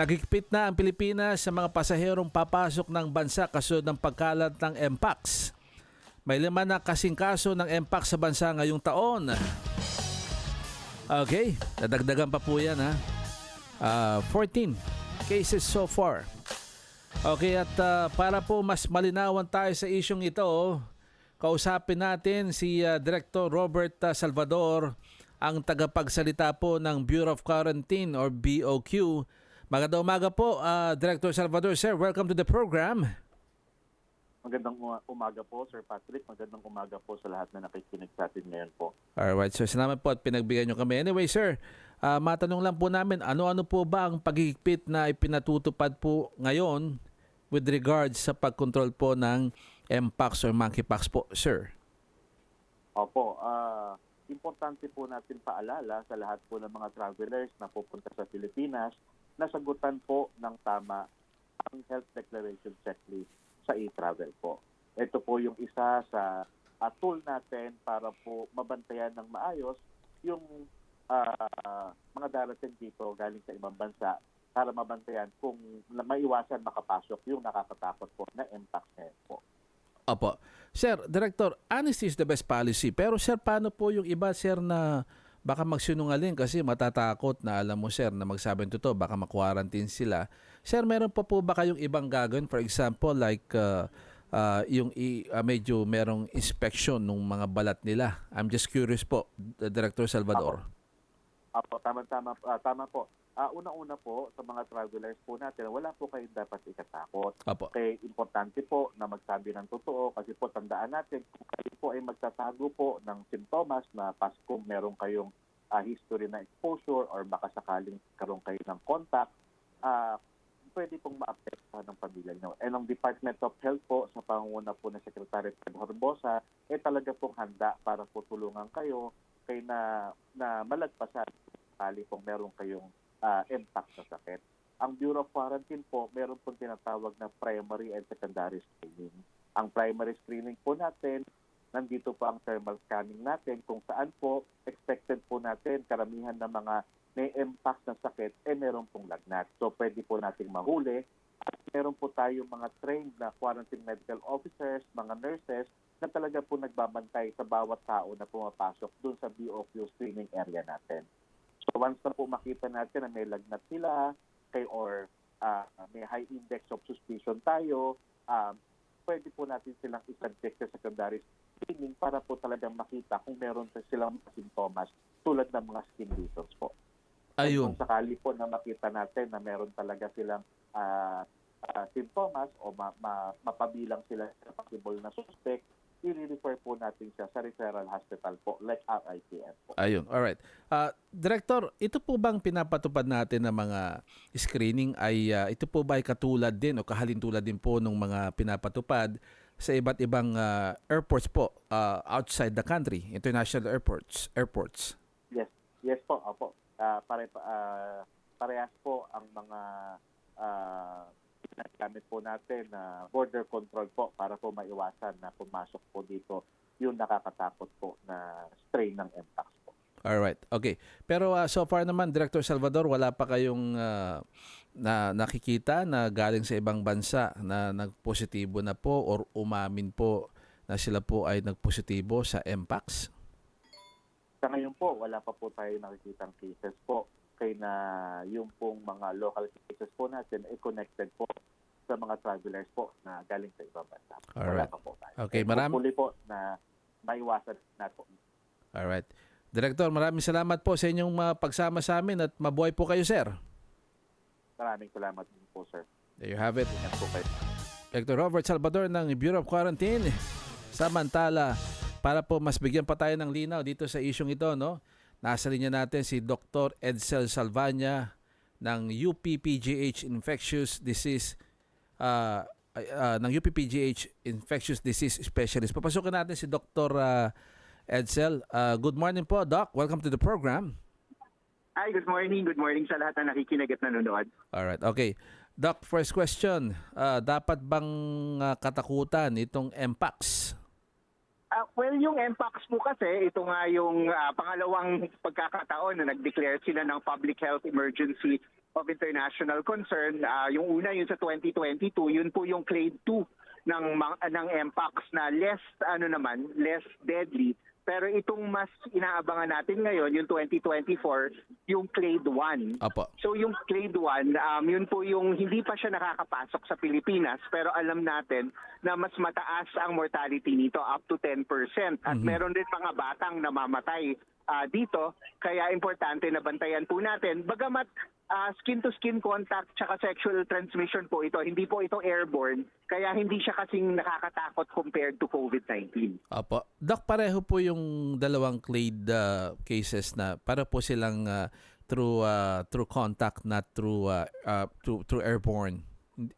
Nagigpit na ang Pilipinas sa mga pasaherong papasok ng bansa kasunod ng pagkalat ng Mpox. May 5 na kasing kaso ng Mpox sa bansa ngayong taon. Okay, nadagdagan pa po yan ha. 14 cases so far. Okay, at para po mas malinawan tayo sa isyong ito, kausapin natin si Director Robert Salvador, ang tagapagsalita po ng Bureau of Quarantine or BOQ. Magandang umaga po, Director Salvador. Sir, welcome to the program. Magandang umaga po, Sir Patrick. Magandang umaga po sa lahat na nakikinig sa atin ngayon po. Alright, sir. Salamat po at pinagbigyan nyo kami. Anyway, sir, matanong lang po namin, ano-ano po ba ang pagigpit na ipinatutupad po ngayon with regards sa pagkontrol po ng Mpox or monkeypox po, sir? Opo, importante po natin paalala sa lahat po ng mga travelers na pupunta sa Pilipinas na sagutan po ng tama ang health declaration checklist sa e-travel po. Ito po yung isa sa tool natin para po mabantayan ng maayos yung mga darating dito galing sa ibang bansa para mabantayan kung maiwasan makapasok yung nakakatakot po na Mpox po. Opo. Sir, Director, honesty is the best policy. Pero sir, paano po yung iba, sir, na baka magsinungaling kasi matatakot na alam mo, sir, na magsabi ng totoo, baka ma-quarantine sila. Sir, meron pa po ba kayong ibang gagawin? For example, like medyo merong inspection ng mga balat nila. I'm just curious po, Director Salvador. Apo, tama po. Una-una po sa mga travelers po natin, wala po kayong dapat ikatakot. Apo. Kaya importante po na magsabi ng totoo kasi po tandaan natin kung kayo po ay magtatago po ng simptomas na kung meron kayong history na exposure or baka sakaling karoon kayo ng contact, pwede pong maapektuhan ng pamilya nyo. And ang Department of Health po sa pangunguna po ng Secretary Ted Horbosa talaga pong handa para po tulungan kayo na malagpasan kali kung meron kayong impact sa sakit. Ang Bureau of Quarantine po, meron pong tinatawag na primary and secondary screening. Ang primary screening po natin, nandito po ang thermal scanning natin kung saan po expected po natin karamihan ng mga may impact ng sakit, meron pong lagnat. So pwede po nating mahuli at meron po tayong mga trained na quarantine medical officers, mga nurses na talaga po nagbabantay sa bawat tao na pumapasok dun sa BOQ screening area natin. So once na po makita natin na may lagnat sila or may high index of suspicion tayo, pwede po natin silang isubject sa secondary screening para po talagang makita kung meron silang simptomas tulad ng mga skin lesions po. Ayun. Kung sakali po na makita natin na meron talaga silang simptomas o mapabilang sila sa possible na suspect, i-refer po natin siya sa referral hospital po, like RITM po. Ayun, alright. Director, ito po bang pinapatupad natin ng mga screening ay ito po ba ay katulad din o kahalintulad din po ng mga pinapatupad sa iba't ibang airports po outside the country, international airports? Yes po, opo. Parehas po ang mga ginagamit po natin na border control po para po maiwasan na pumasok po dito yung nakakatakot po na strain ng Mpox po. Alright, okay. Pero so far naman, Director Salvador, wala pa kayong nakikita na galing sa ibang bansa na nagpositibo na po or umamin po na sila po ay nagpositibo sa Mpox? Sa ngayon po, wala pa po tayo nakikitang cases po. Kaya na yung pong mga local cases po natin ay connected po sa mga travelers po na galing sa ibang bansa. Wala pa po tayo. Okay, hopefully po na maiwasan na po. Alright. Director, maraming salamat po sa inyong pagsama sa amin at mabuhay po kayo, sir. Maraming salamat din po, sir. There you have it. Ingat po kayo. Dr. Robert Salvador ng Bureau of Quarantine. Samantala, para po mas bigyan pa tayo ng linaw dito sa isyong ito, no? Nasa linya natin si Dr. Edsel Salvania ng UPPGH Infectious Disease Infectious Disease Specialist. Papasukin natin si Dr. Edsel. Good morning po, Doc. Welcome to the program. Hi, good morning. Good morning sa lahat na nakikinig at nanonood. Alright, okay. Doc, first question. Dapat bang katakutan itong Mpox? Well, yung MPAX po kasi, ito nga yung pangalawang pagkakataon na nag-declare sila ng public health emergency of international concern. Yung una, yun sa 2022, yun po yung clade 2 ng MPAX na less deadly. Pero itong mas inaabangan natin ngayon, yung 2024, yung clade 1. Opo. So yung clade 1, yun po yung hindi pa siya nakakapasok sa Pilipinas, pero alam natin na mas mataas ang mortality nito, up to 10%. At meron din mga batang namamatay dito, kaya importante na bantayan po natin. Bagamat skin-to-skin contact tsaka sexual transmission po ito, hindi po ito airborne, kaya hindi siya kasing nakakatakot compared to COVID-19. Opo. Doc, pareho po yung dalawang clade cases na para po silang through contact, not through airborne.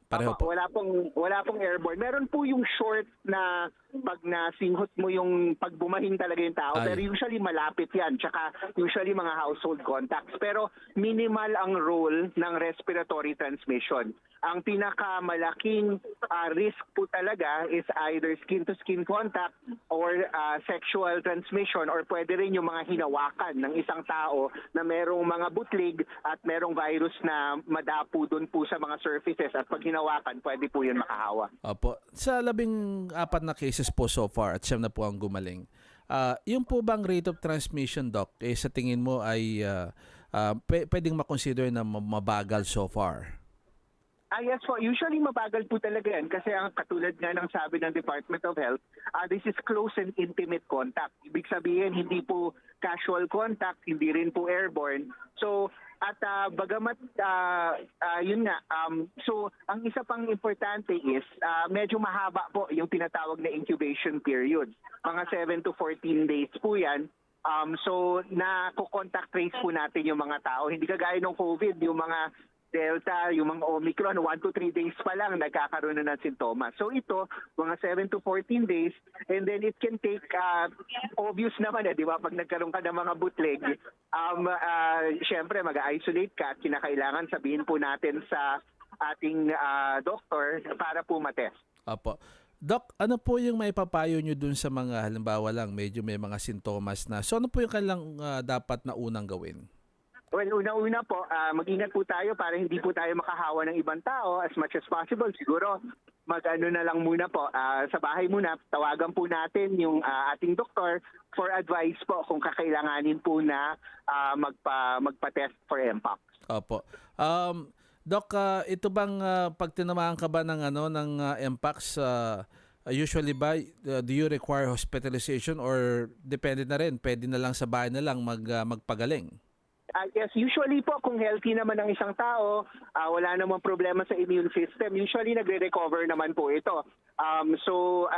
Pareho po. Wala pong airborne. Meron po yung short na pag nasinghot mo yung pag bumahin talaga yung tao, Ay. pero usually malapit yan, tsaka usually mga household contacts. Pero minimal ang role ng respiratory transmission. Ang pinakamalaking risk po talaga is either skin-to-skin contact or sexual transmission, or pwede rin yung mga hinawakan ng isang tao na merong mga butlig at merong virus na madapo dun po sa mga surfaces, at pag hinawakan, pwede po yun makahawa. Opo. Sa 14 na cases po so far at 7 na po ang gumaling. Yung po bang rate of transmission, Doc, sa tingin mo ay pwedeng makonsider na mabagal so far? Yes po. Usually mabagal po talaga yan kasi ang katulad nga ng sabi ng Department of Health, this is close and intimate contact. Ibig sabihin, hindi po casual contact, hindi rin po airborne. So, at bagamat, yun nga, so ang isa pang importante is medyo mahaba po yung tinatawag na incubation period. Mga 7 to 14 days po yan. So, na-contact trace po natin yung mga tao. Hindi kagaya ng COVID, yung mga Delta, yung mga Omicron, 1 to 3 days pa lang nagkakaroon na ng sintomas. So ito, mga 7 to 14 days, and then it can take, obvious naman, di ba, pag nagkaroon ka ng mga bootleg, syempre mag-isolate ka at kinakailangan sabihin po natin sa ating doktor para po matest. Opo. Doc, ano po yung may papayo nyo dun sa mga, halimbawa lang, medyo may mga sintomas na, so ano po yung kanilang dapat na unang gawin? Well, una-una po, mag-ingat po tayo para hindi po tayo makahawa ng ibang tao as much as possible. Siguro, mag-ano na lang muna po, sa bahay muna, tawagan po natin yung ating doktor for advice po kung kakailanganin po na magpa-test for MPOX. Opo. Doc, ito bang pag tinamaan ka ba ng MPOX, usually ba do you require hospitalization or depende na rin, pwede na lang sa bahay na lang magpagaling? Yes, usually po kung healthy naman ang isang tao, wala namang problema sa immune system. Usually nagre-recover naman po ito. So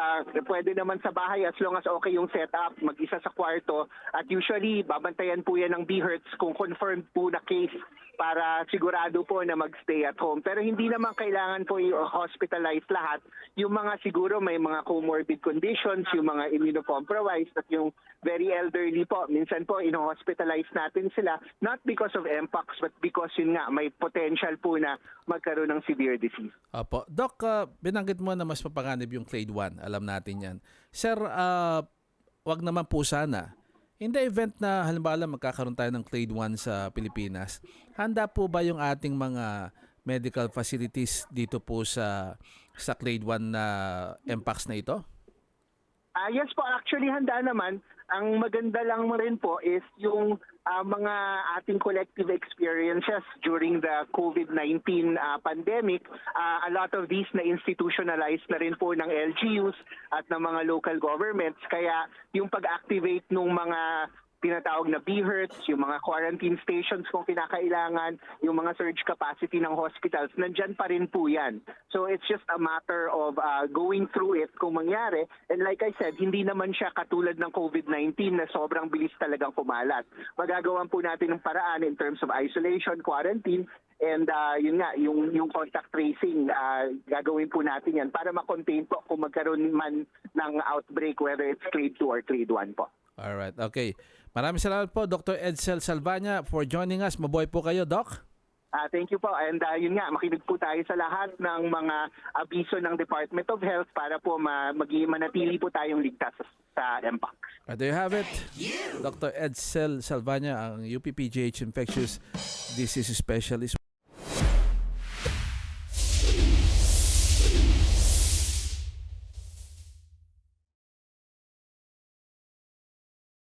pwede naman sa bahay as long as okay yung setup, mag-isa sa kwarto, at usually babantayan po yan ng BHERTS kung confirmed po na case para sigurado po na magstay at home. Pero hindi naman kailangan po i-hospitalize lahat. Yung mga siguro may mga comorbid conditions, yung mga immunocompromised at yung very elderly po, minsan po in-hospitalize natin sila, not because of MPOX but because yun nga may potential po na magkaroon ng severe disease. Opo. Doc, binanggit mo na mas mapanganib yung clade 1. Alam natin yan. Sir, wag naman po sana. In the event na halimbawa magkakaroon tayo ng clade 1 sa Pilipinas, handa po ba yung ating mga medical facilities dito po sa clade 1 na MPOX na ito? Yes po, actually handa naman. Ang maganda lang rin po is yung mga ating collective experiences during the COVID-19 pandemic. A lot of these na institutionalized na rin po ng LGUs at ng mga local governments. Kaya yung pag-activate ng mga tinatawag na BHERTS, yung mga quarantine stations kung kinakailangan, yung mga surge capacity ng hospitals, nandyan pa rin po yan. So it's just a matter of going through it kung mangyari. And like I said, hindi naman siya katulad ng COVID-19 na sobrang bilis talagang kumalat. Magagawan po natin ng paraan in terms of isolation, quarantine, and yun nga, yung contact tracing, gagawin po natin yan para ma-contain po kung magkaroon man ng outbreak, whether it's clade 2 or clade 1 po. Alright, okay. Maraming salamat po, Dr. Edsel Salvaña, for joining us. Mabuhay po kayo, Doc. Thank you po. And yun nga, makinig po tayo sa lahat ng mga abiso ng Department of Health para po manatili po tayong ligtas sa MPOX. There you have it. Dr. Edsel Salvania, ang UPPGH Infectious Disease Specialist.